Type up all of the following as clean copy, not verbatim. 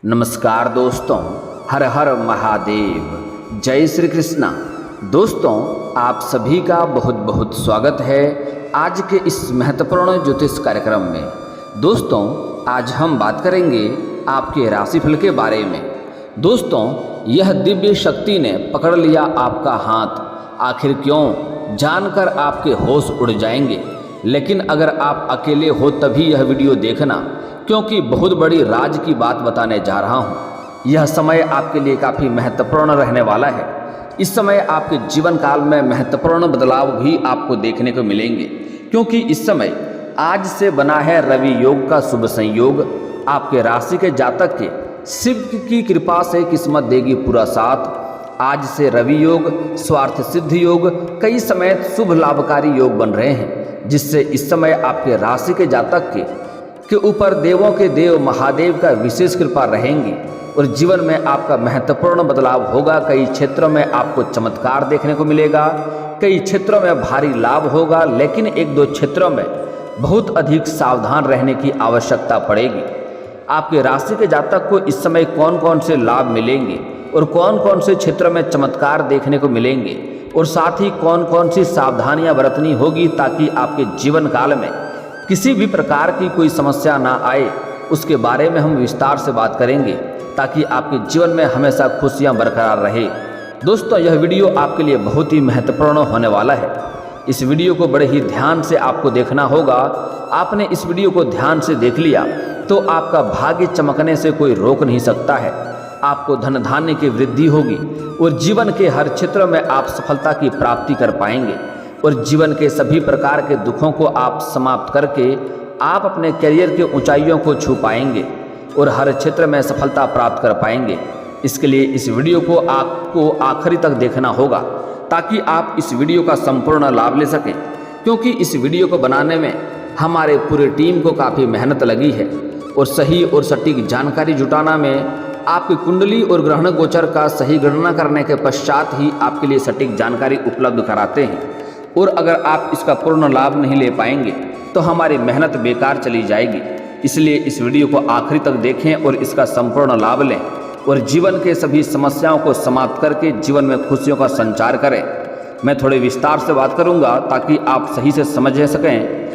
नमस्कार दोस्तों, हर हर महादेव, जय श्री कृष्णा। दोस्तों, आप सभी का बहुत बहुत स्वागत है आज के इस महत्वपूर्ण ज्योतिष कार्यक्रम में। दोस्तों, आज हम बात करेंगे आपके राशिफल के बारे में। दोस्तों, यह दिव्य शक्ति ने पकड़ लिया आपका हाथ, आखिर क्यों जानकर आपके होश उड़ जाएंगे। लेकिन अगर आप अकेले हो तभी यह वीडियो देखना, क्योंकि बहुत बड़ी राज की बात बताने जा रहा हूँ। यह समय आपके लिए काफ़ी महत्वपूर्ण रहने वाला है। इस समय आपके जीवन काल में महत्वपूर्ण बदलाव भी आपको देखने को मिलेंगे, क्योंकि इस समय आज से बना है रवि योग का शुभ संयोग। आपके राशि के जातक के शिव की कृपा से किस्मत देगी पूरा साथ। आज से रवि योग, स्वार्थ सिद्ध योग, कई समय शुभ लाभकारी योग बन रहे हैं, जिससे इस समय आपके राशि के जातक के ऊपर देवों के देव महादेव का विशेष कृपा रहेंगी और जीवन में आपका महत्वपूर्ण बदलाव होगा। कई क्षेत्रों में आपको चमत्कार देखने को मिलेगा, कई क्षेत्रों में भारी लाभ होगा, लेकिन एक दो क्षेत्रों में बहुत अधिक सावधान रहने की आवश्यकता पड़ेगी। आपके राशि के जातक को इस समय कौन कौन से लाभ मिलेंगे और कौन कौन से क्षेत्र में चमत्कार देखने को मिलेंगे, और साथ ही कौन कौन सी सावधानियां बरतनी होगी ताकि आपके जीवन काल में किसी भी प्रकार की कोई समस्या ना आए, उसके बारे में हम विस्तार से बात करेंगे, ताकि आपके जीवन में हमेशा खुशियां बरकरार रहे। दोस्तों, यह वीडियो आपके लिए बहुत ही महत्वपूर्ण होने वाला है। इस वीडियो को बड़े ही ध्यान से आपको देखना होगा। आपने इस वीडियो को ध्यान से देख लिया तो आपका भाग्य चमकने से कोई रोक नहीं सकता है। आपको धन धान्य की वृद्धि होगी और जीवन के हर क्षेत्र में आप सफलता की प्राप्ति कर पाएंगे और जीवन के सभी प्रकार के दुखों को आप समाप्त करके आप अपने करियर के ऊंचाइयों को छू पाएंगे और हर क्षेत्र में सफलता प्राप्त कर पाएंगे। इसके लिए इस वीडियो को आपको आखिरी तक देखना होगा, ताकि आप इस वीडियो का संपूर्ण लाभ ले सकें, क्योंकि इस वीडियो को बनाने में हमारे पूरी टीम को काफ़ी मेहनत लगी है और सही और सटीक जानकारी जुटाना में आपकी कुंडली और ग्रहण गोचर का सही गणना करने के पश्चात ही आपके लिए सटीक जानकारी उपलब्ध कराते हैं। और अगर आप इसका पूर्ण लाभ नहीं ले पाएंगे तो हमारी मेहनत बेकार चली जाएगी। इसलिए इस वीडियो को आखिरी तक देखें और इसका संपूर्ण लाभ लें और जीवन के सभी समस्याओं को समाप्त करके जीवन में खुशियों का संचार करें। मैं थोड़े विस्तार से बात करूंगा ताकि आप सही से समझ सकें,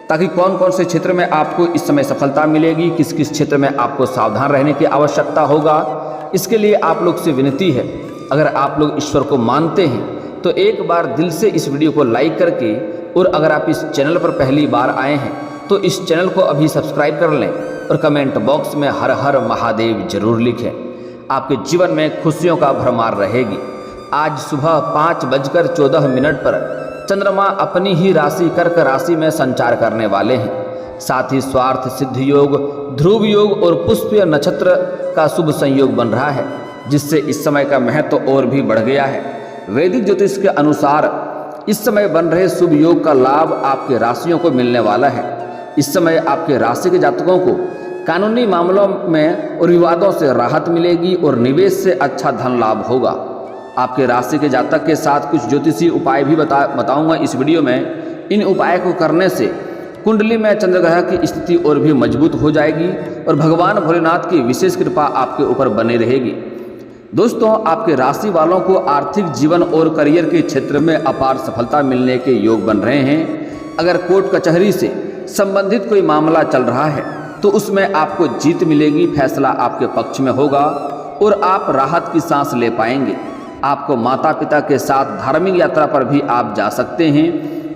ताकि कौन कौन से क्षेत्र में आपको इस समय सफलता मिलेगी, किस किस क्षेत्र में आपको सावधान रहने की आवश्यकता होगा। इसके लिए आप लोग से विनती है, अगर आप लोग ईश्वर को मानते हैं तो एक बार दिल से इस वीडियो को लाइक करके, और अगर आप इस चैनल पर पहली बार आए हैं तो इस चैनल को अभी सब्सक्राइब कर लें और कमेंट बॉक्स में हर हर महादेव जरूर लिखें। आपके जीवन में खुशियों का भरमार रहेगी। आज सुबह 5:14 पर चंद्रमा अपनी ही राशि कर्क राशि में संचार करने वाले हैं। साथ ही स्वार्थ सिद्ध योग, ध्रुव योग और पुष्य नक्षत्र का शुभ संयोग बन रहा है, जिससे इस समय का महत्व और भी बढ़ गया है। वैदिक ज्योतिष के अनुसार इस समय बन रहे शुभ योग का लाभ आपके राशियों को मिलने वाला है। इस समय आपके राशि के जातकों को कानूनी मामलों में और विवादों से राहत मिलेगी और निवेश से अच्छा धन लाभ होगा। आपके राशि के जातक के साथ कुछ ज्योतिषी उपाय भी बताऊंगा इस वीडियो में। इन उपाय को करने से कुंडली में चंद्रग्रह की स्थिति और भी मजबूत हो जाएगी और भगवान भोलेनाथ की विशेष कृपा आपके ऊपर बनी रहेगी। दोस्तों, आपके राशि वालों को आर्थिक जीवन और करियर के क्षेत्र में अपार सफलता मिलने के योग बन रहे हैं। अगर कोर्ट कचहरी से संबंधित कोई मामला चल रहा है तो उसमें आपको जीत मिलेगी, फैसला आपके पक्ष में होगा और आप राहत की सांस ले पाएंगे। आपको माता पिता के साथ धार्मिक यात्रा पर भी आप जा सकते हैं,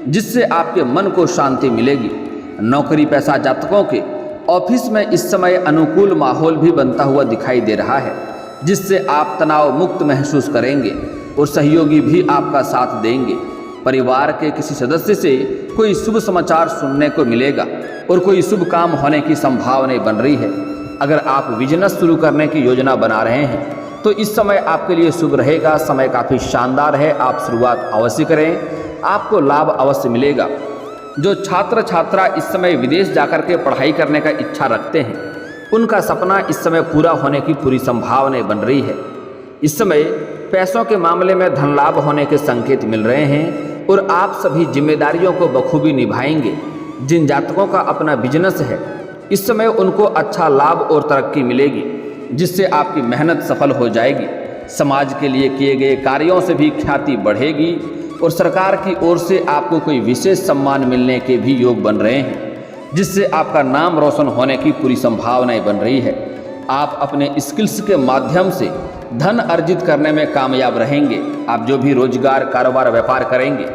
जिससे आपके मन को शांति मिलेगी। नौकरी पेशा जातकों के ऑफिस में इस समय अनुकूल माहौल भी बनता हुआ दिखाई दे रहा है, जिससे आप तनाव मुक्त महसूस करेंगे और सहयोगी भी आपका साथ देंगे। परिवार के किसी सदस्य से कोई शुभ समाचार सुनने को मिलेगा और कोई शुभ काम होने की संभावना बन रही है। अगर आप बिजनेस शुरू करने की योजना बना रहे हैं तो इस समय आपके लिए शुभ रहेगा। समय काफ़ी शानदार है, आप शुरुआत अवश्य करें, आपको लाभ अवश्य मिलेगा। जो छात्र छात्रा इस समय विदेश जाकर के पढ़ाई करने का इच्छा रखते हैं, उनका सपना इस समय पूरा होने की पूरी संभावना बन रही है। इस समय पैसों के मामले में धन लाभ होने के संकेत मिल रहे हैं और आप सभी जिम्मेदारियों को बखूबी निभाएंगे। जिन जातकों का अपना बिजनेस है, इस समय उनको अच्छा लाभ और तरक्की मिलेगी। जिससे आपकी मेहनत सफल हो जाएगी। समाज के लिए किए गए कार्यों से भी ख्याति बढ़ेगी और सरकार की ओर से आपको कोई विशेष सम्मान मिलने के भी योग बन रहे हैं, जिससे आपका नाम रोशन होने की पूरी संभावनाएं बन रही है। आप अपने स्किल्स के माध्यम से धन अर्जित करने में कामयाब रहेंगे। आप जो भी रोजगार, कारोबार, व्यापार करेंगे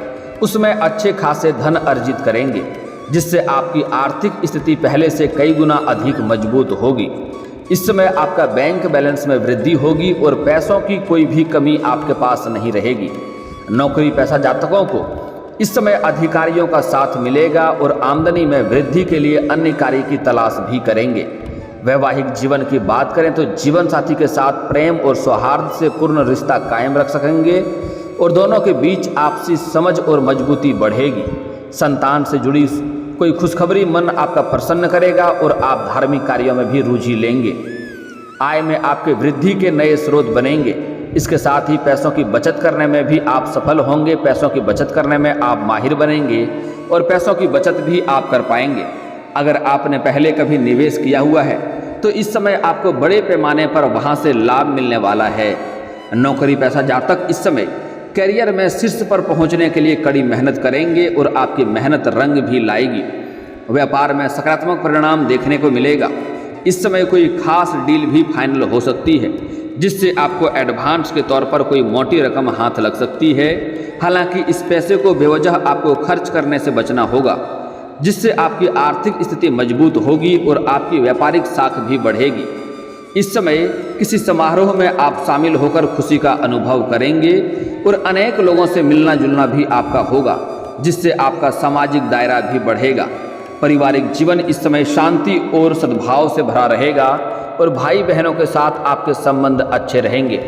उसमें अच्छे खासे धन अर्जित करेंगे, जिससे आपकी आर्थिक स्थिति पहले से कई गुना अधिक मजबूत होगी। इस समय आपका बैंक बैलेंस में वृद्धि होगी और पैसों की कोई भी कमी आपके पास नहीं रहेगी। नौकरी पेशा जातकों को इस समय अधिकारियों का साथ मिलेगा और आमदनी में वृद्धि के लिए अन्य कार्य की तलाश भी करेंगे। वैवाहिक जीवन की बात करें तो जीवन साथी के साथ प्रेम और सौहार्द से पूर्ण रिश्ता कायम रख सकेंगे और दोनों के बीच आपसी समझ और मजबूती बढ़ेगी। संतान से जुड़ी कोई खुशखबरी मन आपका प्रसन्न करेगा और आप धार्मिक कार्यों में भी रुचि लेंगे। आय में आपके वृद्धि के नए स्रोत बनेंगे। इसके साथ ही पैसों की बचत करने में भी आप सफल होंगे। पैसों की बचत करने में आप माहिर बनेंगे और पैसों की बचत भी आप कर पाएंगे। अगर आपने पहले कभी निवेश किया हुआ है तो इस समय आपको बड़े पैमाने पर वहां से लाभ मिलने वाला है। नौकरी पेशा जातक इस समय करियर में शीर्ष पर पहुंचने के लिए कड़ी मेहनत करेंगे और आपकी मेहनत रंग भी लाएगी। व्यापार में सकारात्मक परिणाम देखने को मिलेगा। इस समय कोई खास डील भी फाइनल हो सकती है, जिससे आपको एडवांस के तौर पर कोई मोटी रकम हाथ लग सकती है। हालांकि इस पैसे को बेवजह आपको खर्च करने से बचना होगा, जिससे आपकी आर्थिक स्थिति मजबूत होगी और आपकी व्यापारिक साख भी बढ़ेगी। इस समय किसी समारोह में आप शामिल होकर खुशी का अनुभव करेंगे और अनेक लोगों से मिलना जुलना भी आपका होगा, जिससे आपका सामाजिक दायरा भी बढ़ेगा। पारिवारिक जीवन इस समय शांति और सद्भाव से भरा रहेगा और भाई बहनों के साथ आपके संबंध अच्छे रहेंगे।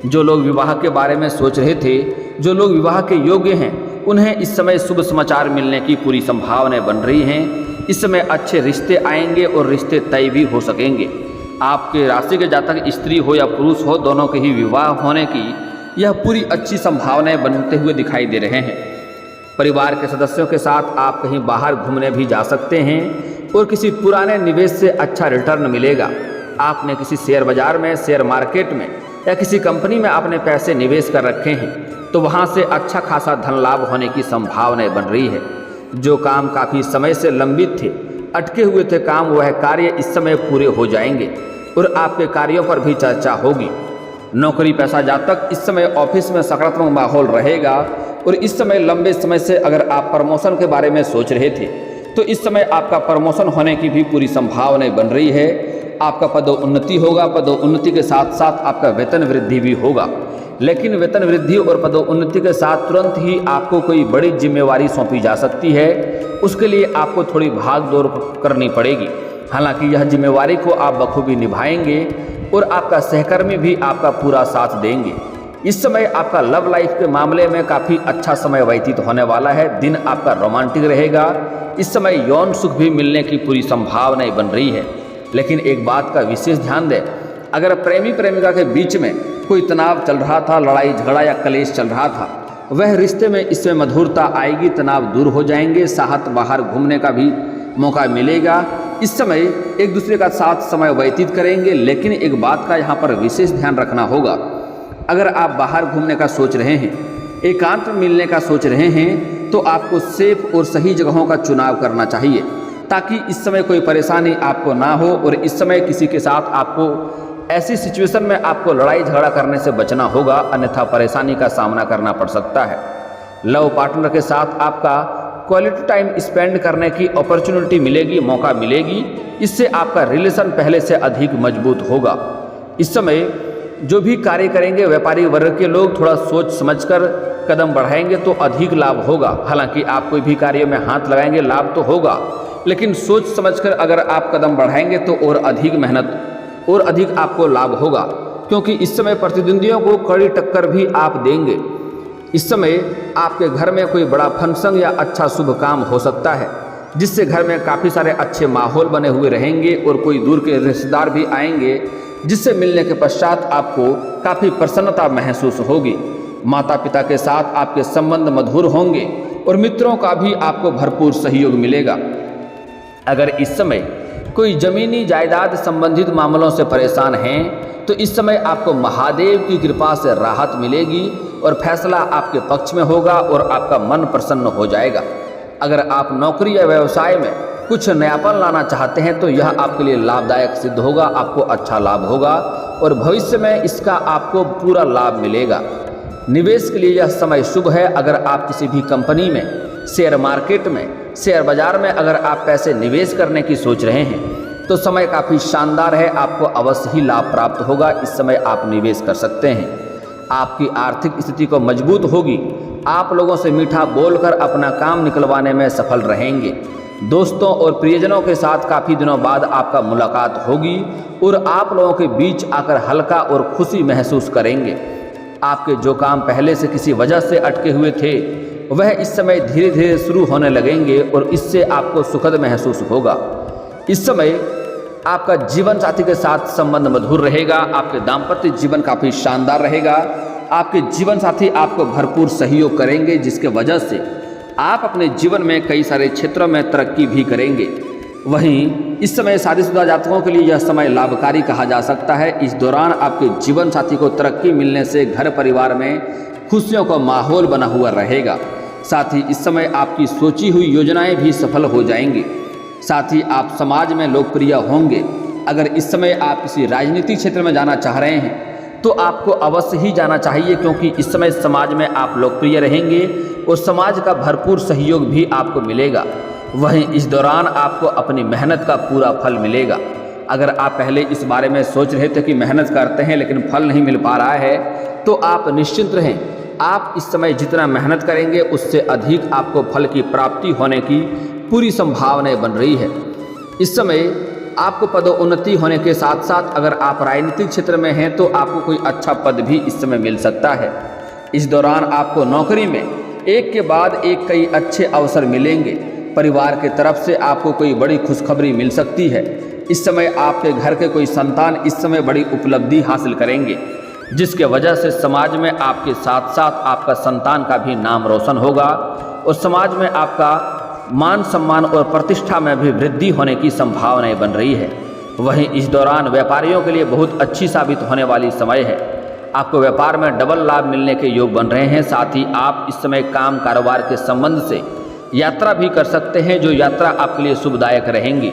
जो लोग विवाह के बारे में सोच रहे थे, जो लोग विवाह के योग्य हैं, उन्हें इस समय शुभ समाचार मिलने की पूरी संभावनाएं बन रही हैं। इस समय अच्छे रिश्ते आएंगे और रिश्ते तय भी हो सकेंगे। आपके राशि के जातक स्त्री हो या पुरुष हो, दोनों के ही विवाह होने की यह पूरी अच्छी संभावनाएं बनते हुए दिखाई दे रहे हैं। परिवार के सदस्यों के साथ आप कहीं बाहर घूमने भी जा सकते हैं और किसी पुराने निवेश से अच्छा रिटर्न मिलेगा। आपने किसी शेयर बाजार में, शेयर मार्केट में या किसी कंपनी में अपने पैसे निवेश कर रखे हैं तो वहां से अच्छा खासा धन लाभ होने की संभावनाएं बन रही है। जो काम काफ़ी समय से लंबित थे, अटके हुए थे काम, वह कार्य इस समय पूरे हो जाएंगे और आपके कार्यों पर भी चर्चा होगी। नौकरी पेशा जातक इस समय ऑफिस में सकारात्मक माहौल रहेगा और इस समय लंबे समय से अगर आप प्रमोशन के बारे में सोच रहे थे तो इस समय आपका प्रमोशन होने की भी पूरी संभावनाएं बन रही है। आपका पदोन्नति होगा। पदोन्नति के साथ साथ आपका वेतन वृद्धि भी होगा। लेकिन वेतन वृद्धि और पदोन्नति के साथ तुरंत ही आपको कोई बड़ी जिम्मेवारी सौंपी जा सकती है। उसके लिए आपको थोड़ी भाग दौड़ करनी पड़ेगी। हालांकि यह जिम्मेवारी को आप बखूबी निभाएंगे और आपका सहकर्मी भी आपका पूरा साथ देंगे। इस समय आपका लव लाइफ के मामले में काफ़ी अच्छा समय व्यतीत होने वाला है। दिन आपका रोमांटिक रहेगा। इस समय यौन सुख भी मिलने की पूरी संभावनाएं बन रही है। लेकिन एक बात का विशेष ध्यान दें, अगर प्रेमी प्रेमिका के बीच में कोई तनाव चल रहा था, लड़ाई झगड़ा या कलेश चल रहा था, वह रिश्ते में इसमें मधुरता आएगी, तनाव दूर हो जाएंगे, साथ बाहर घूमने का भी मौका मिलेगा। इस समय एक दूसरे का साथ समय व्यतीत करेंगे। लेकिन एक बात का यहाँ पर विशेष ध्यान रखना होगा, अगर आप बाहर घूमने का सोच रहे हैं, एकांत में मिलने का सोच रहे हैं, तो आपको सेफ और सही जगहों का चुनाव करना चाहिए ताकि इस समय कोई परेशानी आपको ना हो। और इस समय किसी के साथ आपको ऐसी सिचुएशन में आपको लड़ाई झगड़ा करने से बचना होगा, अन्यथा परेशानी का सामना करना पड़ सकता है। लव पार्टनर के साथ आपका क्वालिटी टाइम स्पेंड करने की अपॉर्चुनिटी मिलेगी, मौका मिलेगी। इससे आपका रिलेशन पहले से अधिक मजबूत होगा। इस समय जो भी कार्य करेंगे, व्यापारी वर्ग के लोग थोड़ा सोच समझकर कदम बढ़ाएंगे तो अधिक लाभ होगा। हालांकि आप कोई भी कार्य में हाथ लगाएंगे, लाभ तो होगा, लेकिन सोच समझकर अगर आप कदम बढ़ाएंगे तो और अधिक मेहनत और अधिक आपको लाभ होगा, क्योंकि इस समय प्रतिद्वंदियों को कड़ी टक्कर भी आप देंगे। इस समय आपके घर में कोई बड़ा फंक्शन या अच्छा शुभ काम हो सकता है, जिससे घर में काफ़ी सारे अच्छे माहौल बने हुए रहेंगे और कोई दूर के रिश्तेदार भी आएंगे, जिससे मिलने के पश्चात आपको काफ़ी प्रसन्नता महसूस होगी। माता पिता के साथ आपके संबंध मधुर होंगे और मित्रों का भी आपको भरपूर सहयोग मिलेगा। अगर इस समय कोई जमीनी जायदाद संबंधित मामलों से परेशान हैं तो इस समय आपको महादेव की कृपा से राहत मिलेगी और फैसला आपके पक्ष में होगा और आपका मन प्रसन्न हो जाएगा। अगर आप नौकरी या व्यवसाय में कुछ नयापन लाना चाहते हैं तो यह आपके लिए लाभदायक सिद्ध होगा, आपको अच्छा लाभ होगा और भविष्य में इसका आपको पूरा लाभ मिलेगा। निवेश के लिए यह समय शुभ है। अगर आप किसी भी कंपनी में, शेयर मार्केट में, शेयर बाजार में अगर आप पैसे निवेश करने की सोच रहे हैं तो समय काफ़ी शानदार है, आपको अवश्य ही लाभ प्राप्त होगा। इस समय आप निवेश कर सकते हैं। आपकी आर्थिक स्थिति को मजबूत होगी। आप लोगों से मीठा बोलकर अपना काम निकलवाने में सफल रहेंगे। दोस्तों और प्रियजनों के साथ काफ़ी दिनों बाद आपका मुलाकात होगी और आप लोगों के बीच आकर हल्का और खुशी महसूस करेंगे। आपके जो काम पहले से किसी वजह से अटके हुए थे वह इस समय धीरे धीरे शुरू होने लगेंगे और इससे आपको सुखद महसूस होगा। इस समय आपका जीवन साथी के साथ संबंध मधुर रहेगा। आपके दाम्पत्य जीवन काफ़ी शानदार रहेगा। आपके जीवन साथी आपको भरपूर सहयोग करेंगे जिसके वजह से आप अपने जीवन में कई सारे क्षेत्रों में तरक्की भी करेंगे। वहीं इस समय शादीशुदा जातकों के लिए यह समय लाभकारी कहा जा सकता है। इस दौरान आपके जीवन साथी को तरक्की मिलने से घर परिवार में खुशियों का माहौल बना हुआ रहेगा। साथ ही इस समय आपकी सोची हुई योजनाएं भी सफल हो जाएंगी। साथ ही आप समाज में लोकप्रिय होंगे। अगर इस समय आप किसी राजनीतिक क्षेत्र में जाना चाह रहे हैं तो आपको अवश्य ही जाना चाहिए, क्योंकि इस समय समाज में आप लोकप्रिय रहेंगे और समाज का भरपूर सहयोग भी आपको मिलेगा। वहीं इस दौरान आपको अपनी मेहनत का पूरा फल मिलेगा। अगर आप पहले इस बारे में सोच रहे थे कि मेहनत करते हैं लेकिन फल नहीं मिल पा रहा है तो आप निश्चिंत रहें। आप इस समय जितना मेहनत करेंगे उससे अधिक आपको फल की प्राप्ति होने की पूरी संभावनाएं बन रही है। इस समय आपको पदोन्नति होने के साथ साथ अगर आप राजनीतिक क्षेत्र में हैं तो आपको कोई अच्छा पद भी इस समय मिल सकता है। इस दौरान आपको नौकरी में एक के बाद एक कई अच्छे अवसर मिलेंगे। परिवार के तरफ से आपको कोई बड़ी खुशखबरी मिल सकती है। इस समय आपके घर के कोई संतान इस समय बड़ी उपलब्धि हासिल करेंगे जिसके वजह से समाज में आपके साथ साथ आपका संतान का भी नाम रोशन होगा और समाज में आपका मान सम्मान और प्रतिष्ठा में भी वृद्धि होने की संभावनाएं बन रही है। वहीं इस दौरान व्यापारियों के लिए बहुत अच्छी साबित होने वाली समय है। आपको व्यापार में डबल लाभ मिलने के योग बन रहे हैं। साथ ही आप इस समय काम कारोबार के संबंध से यात्रा भी कर सकते हैं, जो यात्रा आपके लिए शुभदायक रहेंगी।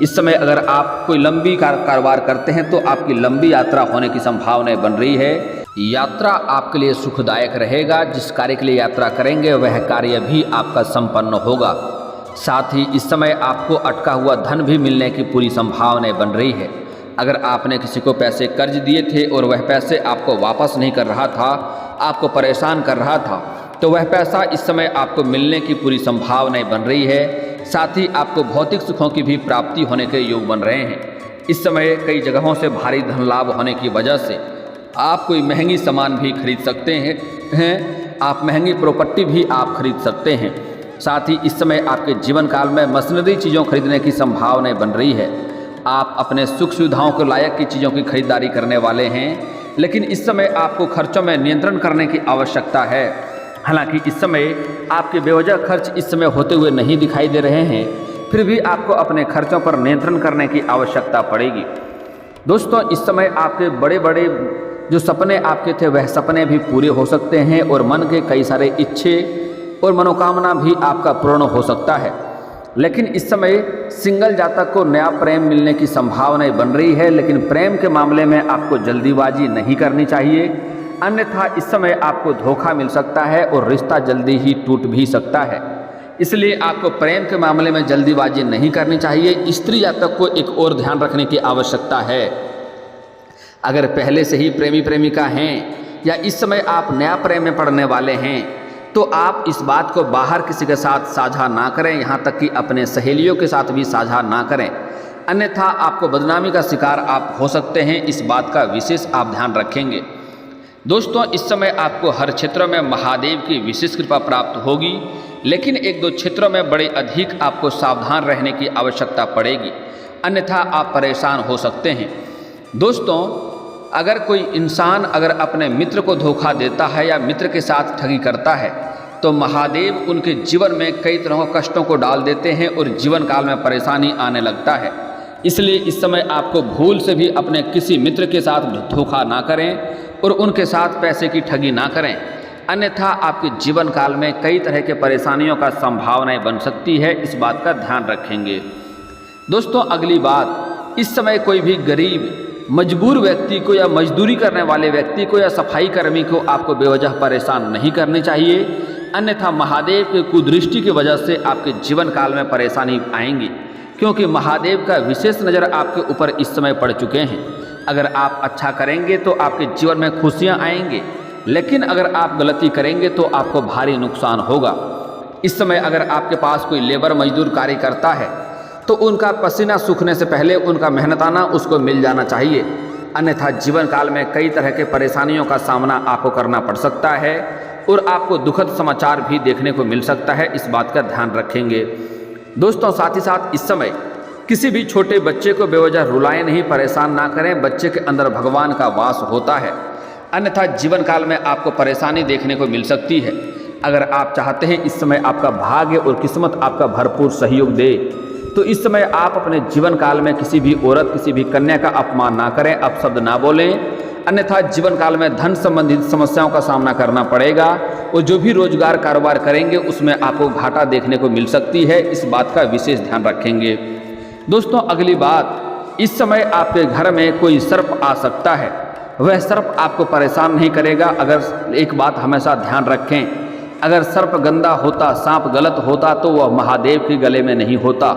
इस समय अगर आप कोई लंबी कारोबार करते हैं तो आपकी लंबी यात्रा होने की संभावनाएं बन रही है। यात्रा आपके लिए सुखदायक रहेगा। जिस कार्य के लिए यात्रा करेंगे वह कार्य भी आपका संपन्न होगा। साथ ही इस समय आपको अटका हुआ धन भी मिलने की पूरी संभावनाएं बन रही है। अगर आपने किसी को पैसे कर्ज दिए थे और वह पैसे आपको वापस नहीं कर रहा था, आपको परेशान कर रहा था, तो वह पैसा इस समय आपको मिलने की पूरी संभावनाएं बन रही है। साथ ही आपको भौतिक सुखों की भी प्राप्ति होने के योग बन रहे हैं। इस समय कई जगहों से भारी धन लाभ होने की वजह से आप कोई महंगी सामान भी खरीद सकते हैं। आप महंगी प्रॉपर्टी भी आप खरीद सकते हैं। साथ ही इस समय आपके जीवन काल में मशीनरी चीज़ों खरीदने की संभावनाएं बन रही है। आप अपने सुख सुविधाओं के लायक की चीज़ों की खरीदारी करने वाले हैं, लेकिन इस समय आपको खर्चों में नियंत्रण करने की आवश्यकता है। हालांकि इस समय आपके बेवजह खर्च इस समय होते हुए नहीं दिखाई दे रहे हैं, फिर भी आपको अपने खर्चों पर नियंत्रण करने की आवश्यकता पड़ेगी। दोस्तों, इस समय आपके बड़े बड़े जो सपने आपके थे वह सपने भी पूरे हो सकते हैं और मन के कई सारे इच्छे और मनोकामना भी आपका पूर्ण हो सकता है। लेकिन इस समय सिंगल जातक को नया प्रेम मिलने की संभावनाएं बन रही है, लेकिन प्रेम के मामले में आपको जल्दीबाजी नहीं करनी चाहिए, अन्यथा इस समय आपको धोखा मिल सकता है और रिश्ता जल्दी ही टूट भी सकता है। इसलिए आपको प्रेम के मामले में जल्दीबाजी नहीं करनी चाहिए। स्त्री जातक को एक और ध्यान रखने की आवश्यकता है। अगर पहले से ही प्रेमी प्रेमिका हैं या इस समय आप नया प्रेम में पड़ने वाले हैं तो आप इस बात को बाहर किसी के साथ साझा ना करें, यहाँ तक कि अपने सहेलियों के साथ भी साझा ना करें, अन्यथा आपको बदनामी का शिकार आप हो सकते हैं। इस बात का विशेष आप ध्यान रखेंगे। दोस्तों, इस समय आपको हर क्षेत्र में महादेव की विशेष कृपा प्राप्त होगी, लेकिन एक दो क्षेत्रों में बड़े अधिक आपको सावधान रहने की आवश्यकता पड़ेगी, अन्यथा आप परेशान हो सकते हैं। दोस्तों, अगर कोई इंसान अगर अपने मित्र को धोखा देता है या मित्र के साथ ठगी करता है तो महादेव उनके जीवन में कई तरह के कष्टों को डाल देते हैं और जीवन काल में परेशानी आने लगता है। इसलिए इस समय आपको भूल से भी अपने किसी मित्र के साथ धोखा ना करें और उनके साथ पैसे की ठगी ना करें, अन्यथा आपके जीवन काल में कई तरह के परेशानियों का संभावनाएं बन सकती है। इस बात का ध्यान रखेंगे। दोस्तों अगली बात, इस समय कोई भी गरीब मजबूर व्यक्ति को या मजदूरी करने वाले व्यक्ति को या सफाई कर्मी को आपको बेवजह परेशान नहीं करनी चाहिए, अन्यथा महादेव के कुदृष्टि की वजह से आपके जीवन काल में परेशानी आएंगी, क्योंकि महादेव का विशेष नज़र आपके ऊपर इस समय पड़ चुके हैं। अगर आप अच्छा करेंगे तो आपके जीवन में खुशियां आएंगे, लेकिन अगर आप गलती करेंगे तो आपको भारी नुकसान होगा। इस समय अगर आपके पास कोई लेबर मजदूर कार्य करता है तो उनका पसीना सूखने से पहले उनका मेहनताना उसको मिल जाना चाहिए, अन्यथा जीवन काल में कई तरह के परेशानियों का सामना आपको करना पड़ सकता है और आपको दुखद समाचार भी देखने को मिल सकता है। इस बात का ध्यान रखेंगे। दोस्तों साथ ही साथ इस समय किसी भी छोटे बच्चे को बेवजह रुलाएं नहीं, परेशान ना करें। बच्चे के अंदर भगवान का वास होता है, अन्यथा जीवन काल में आपको परेशानी देखने को मिल सकती है। अगर आप चाहते हैं इस समय आपका भाग्य और किस्मत आपका भरपूर सहयोग दे, तो इस समय आप अपने जीवन काल में किसी भी औरत, किसी भी कन्या का अपमान ना करें, अपशब्द ना बोलें, अन्यथा जीवन काल में धन संबंधित समस्याओं का सामना करना पड़ेगा और जो भी रोजगार कारोबार करेंगे उसमें आपको घाटा देखने को मिल सकती है। इस बात का विशेष ध्यान रखेंगे। दोस्तों अगली बात, इस समय आपके घर में कोई सर्प आ सकता है। वह सर्प आपको परेशान नहीं करेगा। अगर एक बात हमेशा ध्यान रखें, अगर सर्प गंदा होता, सांप गलत होता तो वह महादेव के गले में नहीं होता।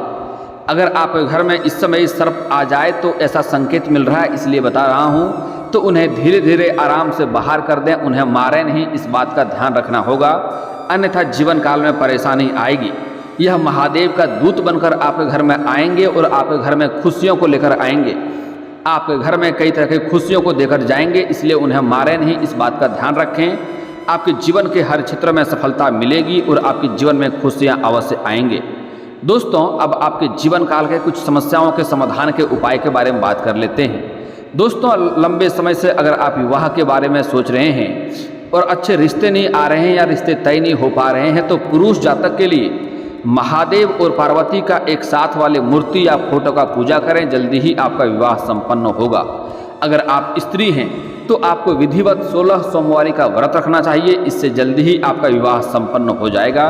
अगर आपके घर में इस समय सर्प आ जाए तो ऐसा संकेत मिल रहा है, इसलिए बता रहा हूँ, तो उन्हें धीरे धीरे आराम से बाहर कर दें, उन्हें मारें नहीं। इस बात का ध्यान रखना होगा, अन्यथा जीवन काल में परेशानी आएगी। यह महादेव का दूत बनकर आपके घर में आएंगे और आपके घर में खुशियों को लेकर आएंगे। आपके घर में कई तरह की खुशियों को देकर जाएंगे, इसलिए उन्हें मारें नहीं। इस बात का ध्यान रखें। आपके जीवन के हर क्षेत्र में सफलता मिलेगी और आपके जीवन में खुशियाँ अवश्य आएंगे। दोस्तों अब आपके जीवन काल के कुछ समस्याओं के समाधान के उपाय के बारे में बात कर लेते हैं। दोस्तों लंबे समय से अगर आप विवाह के बारे में सोच रहे हैं और अच्छे रिश्ते नहीं आ रहे हैं या रिश्ते तय नहीं हो पा रहे हैं, तो पुरुष जातक के लिए महादेव और पार्वती का एक साथ वाले मूर्ति या फोटो का पूजा करें, जल्दी ही आपका विवाह संपन्न होगा। अगर आप स्त्री हैं तो आपको विधिवत 16 सोमवारी का व्रत रखना चाहिए, इससे जल्दी ही आपका विवाह संपन्न हो जाएगा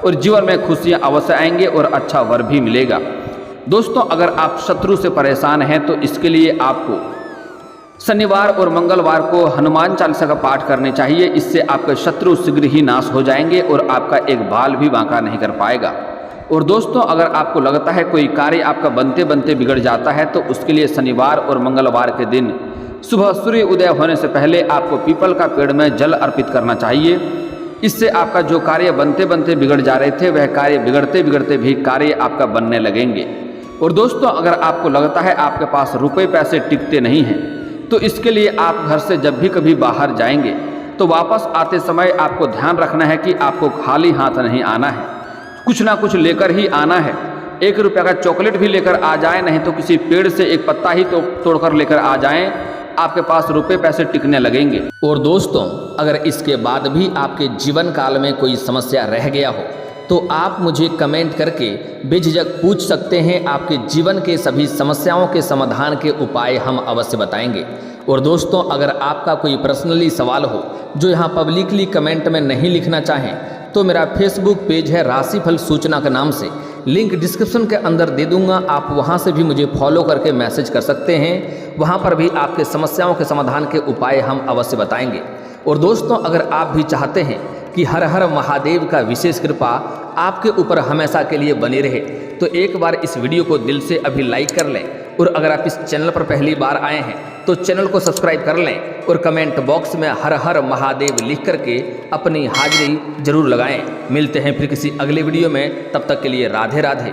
और जीवन में खुशियां अवश्य आएंगे और अच्छा वर भी मिलेगा। दोस्तों अगर आप शत्रु से परेशान हैं तो इसके लिए आपको शनिवार और मंगलवार को हनुमान चालीसा का पाठ करने चाहिए। इससे आपके शत्रु शीघ्र ही नाश हो जाएंगे और आपका एक बाल भी बांका नहीं कर पाएगा। और दोस्तों अगर आपको लगता है कोई कार्य आपका बनते बनते बिगड़ जाता है तो उसके लिए शनिवार और मंगलवार के दिन सुबह सूर्य उदय होने से पहले आपको पीपल का पेड़ में जल अर्पित करना चाहिए। इससे आपका जो कार्य बनते बनते बिगड़ जा रहे थे वह कार्य बिगड़ते बिगड़ते भी कार्य आपका बनने लगेंगे। और दोस्तों अगर आपको लगता है आपके पास रुपए पैसे टिकते नहीं हैं, तो इसके लिए आप घर से जब भी कभी बाहर जाएंगे तो वापस आते समय आपको ध्यान रखना है कि आपको खाली हाथ नहीं आना है, कुछ ना कुछ लेकर ही आना है। 1 रुपये का चॉकलेट भी लेकर आ जाएं, नहीं तो किसी पेड़ से एक पत्ता ही तो तोड़कर लेकर आ जाएं, आपके पास रुपए पैसे टिकने लगेंगे। और दोस्तों अगर इसके बाद भी आपके जीवन काल में कोई समस्या रह गया हो तो आप मुझे कमेंट करके बेझिझक पूछ सकते हैं। आपके जीवन के सभी समस्याओं के समाधान के उपाय हम अवश्य बताएंगे। और दोस्तों अगर आपका कोई पर्सनली सवाल हो जो यहाँ पब्लिकली कमेंट में नहीं लिखना चाहें तो मेरा फेसबुक पेज है राशिफल सूचना के नाम से, लिंक डिस्क्रिप्शन के अंदर दे दूंगा। आप वहां से भी मुझे फॉलो करके मैसेज कर सकते हैं, वहां पर भी आपके समस्याओं के समाधान के उपाय हम अवश्य बताएंगे। और दोस्तों अगर आप भी चाहते हैं कि हर हर महादेव का विशेष कृपा आपके ऊपर हमेशा के लिए बनी रहे तो एक बार इस वीडियो को दिल से अभी लाइक कर लें। और अगर आप इस चैनल पर पहली बार आए हैं तो चैनल को सब्सक्राइब कर लें और कमेंट बॉक्स में हर हर महादेव लिख करके अपनी हाजिरी जरूर लगाएं। मिलते हैं फिर किसी अगले वीडियो में, तब तक के लिए राधे राधे।